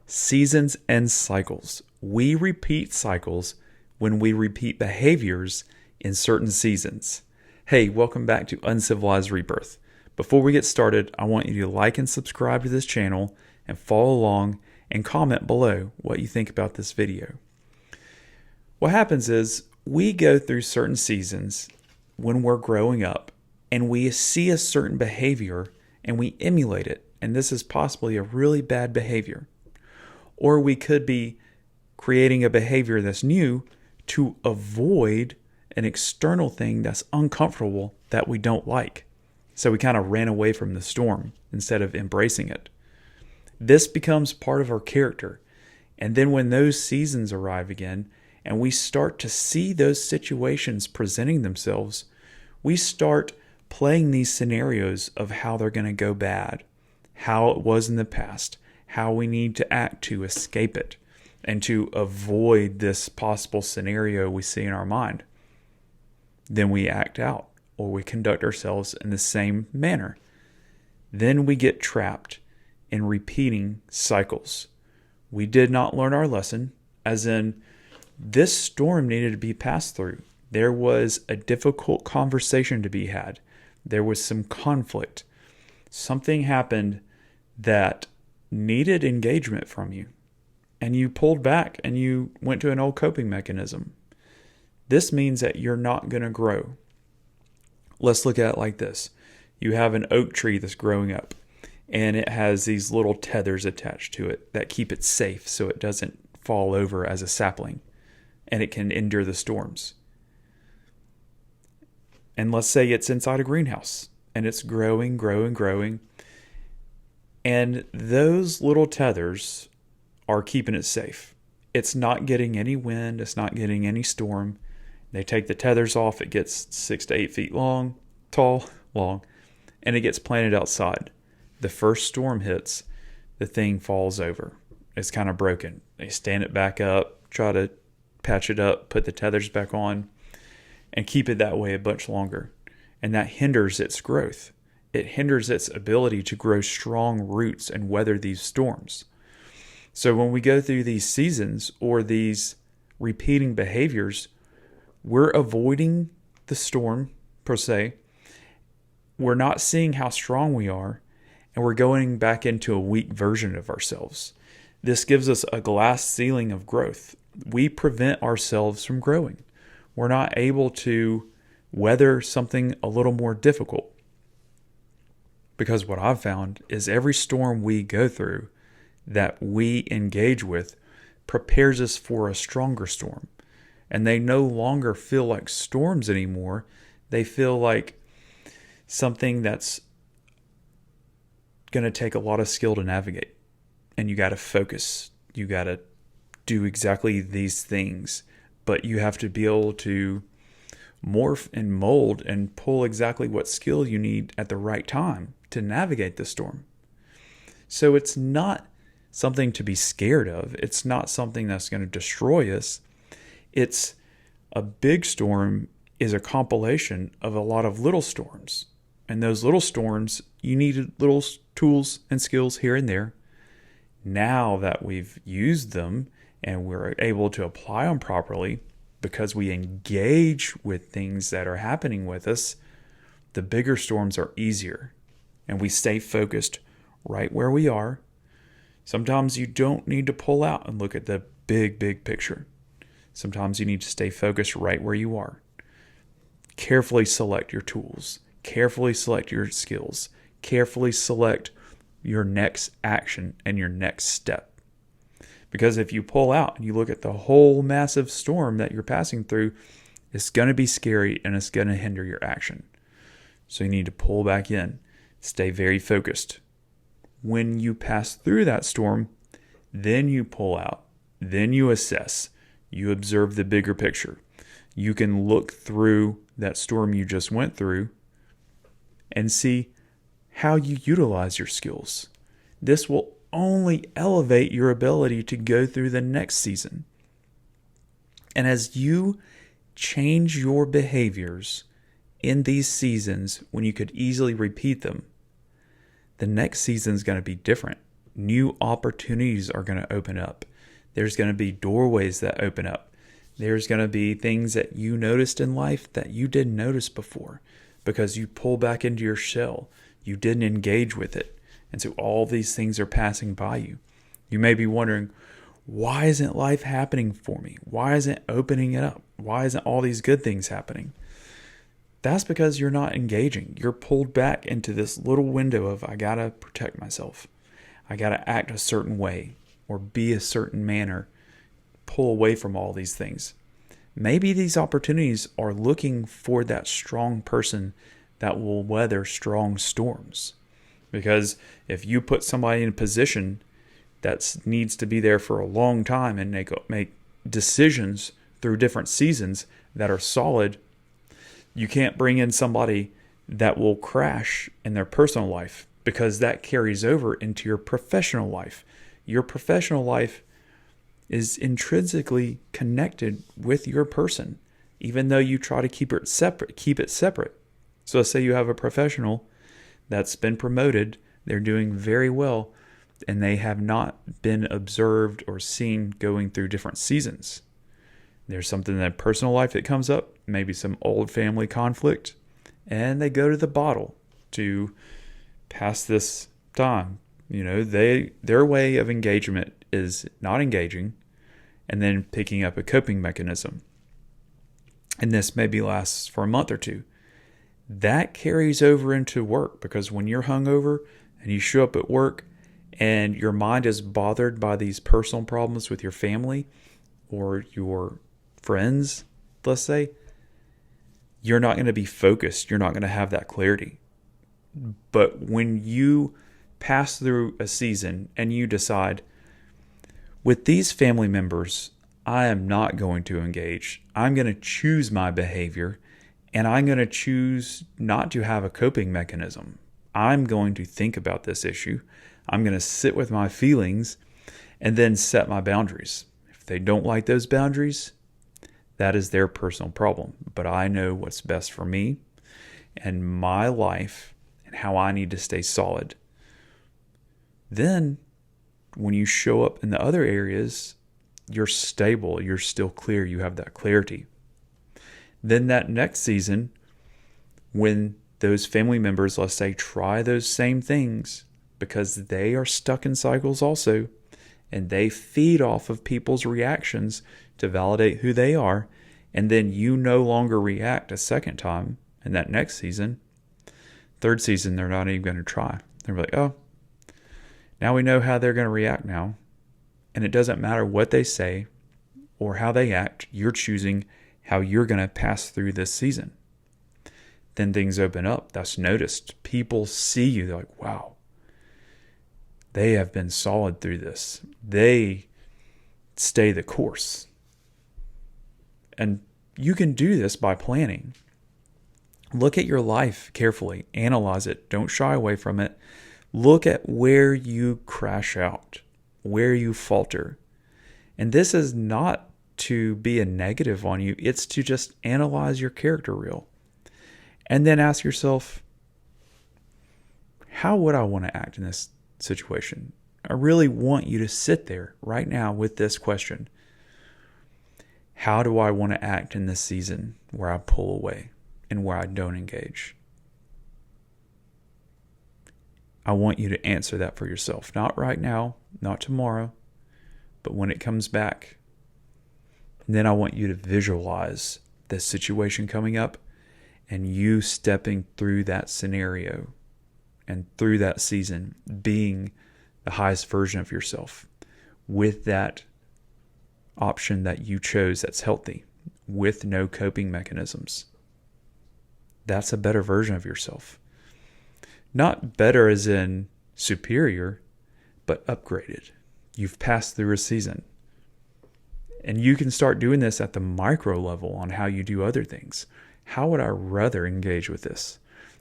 Seasons and cycles. We repeat cycles when we repeat behaviors in certain seasons. Hey, welcome back to Uncivilized Rebirth. Before we get started, I want you to like and subscribe to this channel and follow along and comment below what you think about this video. What happens is we go through certain seasons when we're growing up and we see a certain behavior and we emulate it. And this is possibly a really bad behavior. Or we could be creating a behavior that's new to avoid an external thing that's uncomfortable that we don't like. So we kind of ran away from the storm instead of embracing it. This becomes part of our character. And then when those seasons arrive again and we start to see those situations presenting themselves, we start playing these scenarios of how they're going to go bad, how it was in the past, how we need to act to escape it and to avoid this possible scenario we see in our mind. Then we act out or we conduct ourselves in the same manner. Then we get trapped in repeating cycles. We did not learn our lesson, as in this storm needed to be passed through. There was a difficult conversation to be had. There was some conflict. Something happened that needed engagement from you, and you pulled back and you went to an old coping mechanism. This means that you're not going to grow. Let's look at it like this. You have an oak tree that's growing up, and it has these little tethers attached to it that keep it safe so it doesn't fall over as a sapling, and it can endure the storms. And let's say it's inside a greenhouse, and it's growing, and those little tethers are keeping it safe. It's not getting any wind. It's not getting any storm. They take the tethers off. It gets 6 to 8 feet long, and it gets planted outside. The first storm hits, the thing falls over. It's kind of broken. They stand it back up, try to patch it up, put the tethers back on, and keep it that way a bunch longer. And that hinders its growth. It hinders its ability to grow strong roots and weather these storms. So when we go through these seasons or these repeating behaviors, we're avoiding the storm per se. We're not seeing how strong we are, and we're going back into a weak version of ourselves. This gives us a glass ceiling of growth. We prevent ourselves from growing. We're not able to weather something a little more difficult. Because what I've found is every storm we go through that we engage with prepares us for a stronger storm. And they no longer feel like storms anymore. They feel like something that's going to take a lot of skill to navigate. And you got to focus. You got to do exactly these things. But you have to be able to morph and mold and pull exactly what skill you need at the right time to navigate the storm. So it's not something to be scared of. It's not something that's going to destroy us. It's a big storm is a compilation of a lot of little storms. And those little storms, you need little tools and skills here and there. Now that we've used them and we're able to apply them properly, because we engage with things that are happening with us, the bigger storms are easier. And we stay focused right where we are. Sometimes you don't need to pull out and look at the big picture. Sometimes you need to stay focused right where you are. Carefully select your tools. Carefully select your skills. Carefully select your next action and your next step. Because if you pull out and you look at the whole massive storm that you're passing through, it's going to be scary and it's going to hinder your action. So you need to pull back in. Stay very focused. When you pass through that storm, then you pull out. Then you assess. You observe the bigger picture. You can look through that storm you just went through and see how you utilize your skills. This will only elevate your ability to go through the next season. And as you change your behaviors in these seasons when you could easily repeat them, the next season is going to be different. new opportunities are going to open up. There's going to be doorways that open up. There's going to be things that you noticed in life that you didn't notice before because you pull back into your shell. You didn't engage with it. And so all these things are passing by you. You may be wondering, why isn't life happening for me? Why isn't it opening it up? Why isn't all these good things happening? That's because you're not engaging. You're pulled back into this little window of, I got to protect myself. I got to act a certain way or be a certain manner. Pull away from all these things. Maybe these opportunities are looking for that strong person that will weather strong storms. Because if you put somebody in a position that needs to be there for a long time and make decisions through different seasons that are solid, you can't bring in somebody that will crash in their personal life, because that carries over into your professional life. Your professional life is intrinsically connected with your person, even though you try to keep it separate. So let's say you have a professional that's been promoted, they're doing very well, and they have not been observed or seen going through different seasons. There's something in their personal life that comes up, maybe some old family conflict, and they go to the bottle to pass this time. Their way of engagement is not engaging and then picking up a coping mechanism. And this maybe lasts for a month or two. That carries over into work, because when you're hungover and you show up at work and your mind is bothered by these personal problems with your family or your friends, let's say, you're not going to be focused. You're not going to have that clarity. But when you pass through a season and you decide, with these family members, I am not going to engage. I'm going to choose my behavior, and I'm going to choose not to have a coping mechanism. I'm going to think about this issue. I'm going to sit with my feelings and then set my boundaries. If they don't like those boundaries, that is their personal problem. But I know what's best for me and my life and how I need to stay solid. Then, when you show up in the other areas, you're stable, you're still clear, you have that clarity. Then that next season, when those family members, let's say, try those same things, because they are stuck in cycles also, and they feed off of people's reactions to validate who they are, and then you no longer react a second time in that next season. Third season, they're not even going to try. They're like, oh, now we know how they're going to react now. And it doesn't matter what they say or how they act. You're choosing how you're going to pass through this season. Then things open up. That's noticed. People see you. They're like, wow, they have been solid through this. They stay the course. And you can do this by planning. Look at your life carefully. Analyze it. Don't shy away from it. Look at where you crash out, where you falter. And this is not to be a negative on you. It's to just analyze your character reel. And then ask yourself, how would I want to act in this situation? I really want you to sit there right now with this question. How do I want to act in this season where I pull away and where I don't engage? I want you to answer that for yourself. Not right now, not tomorrow, but when it comes back. And then I want you to visualize this situation coming up and you stepping through that scenario and through that season, being the highest version of yourself with that option that you chose that's healthy, with no coping mechanisms. That's a better version of yourself. Not better as in superior, but upgraded. You've passed through a season. And you can start doing this at the micro level on how you do other things. How would I rather engage with this?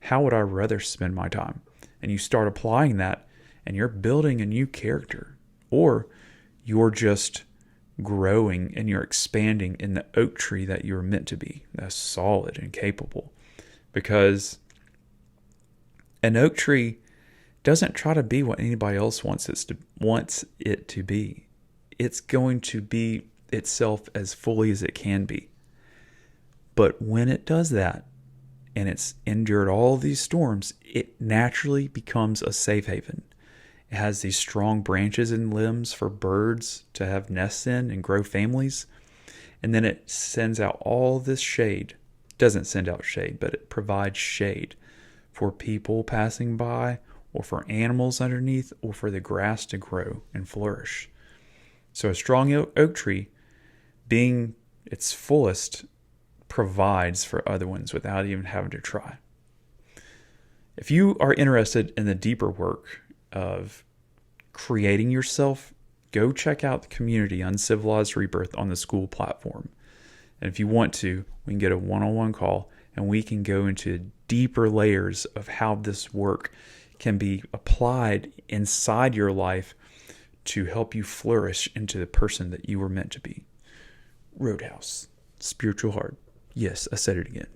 How would I rather spend my time? And you start applying that, and you're building a new character. Or you're just growing and you're expanding in the oak tree that you're meant to be. That's solid and capable. Because an oak tree doesn't try to be what anybody else wants it to be. It's going to be itself as fully as it can be. But when it does that, and it's endured all these storms, it naturally becomes a safe haven. It has these strong branches and limbs for birds to have nests in and grow families. And then it sends out all this shade. It doesn't send out shade, but it provides shade for people passing by, or for animals underneath, or for the grass to grow and flourish. So a strong oak tree, being its fullest, provides for other ones without even having to try. If you are interested in the deeper work of creating yourself, go check out the community Uncivilized Rebirth on the school platform. And if you want to, we can get a one-on-one call and we can go into deeper layers of how this work can be applied inside your life to help you flourish into the person that you were meant to be. Roadhouse, spiritual heart. Yes, I said it again.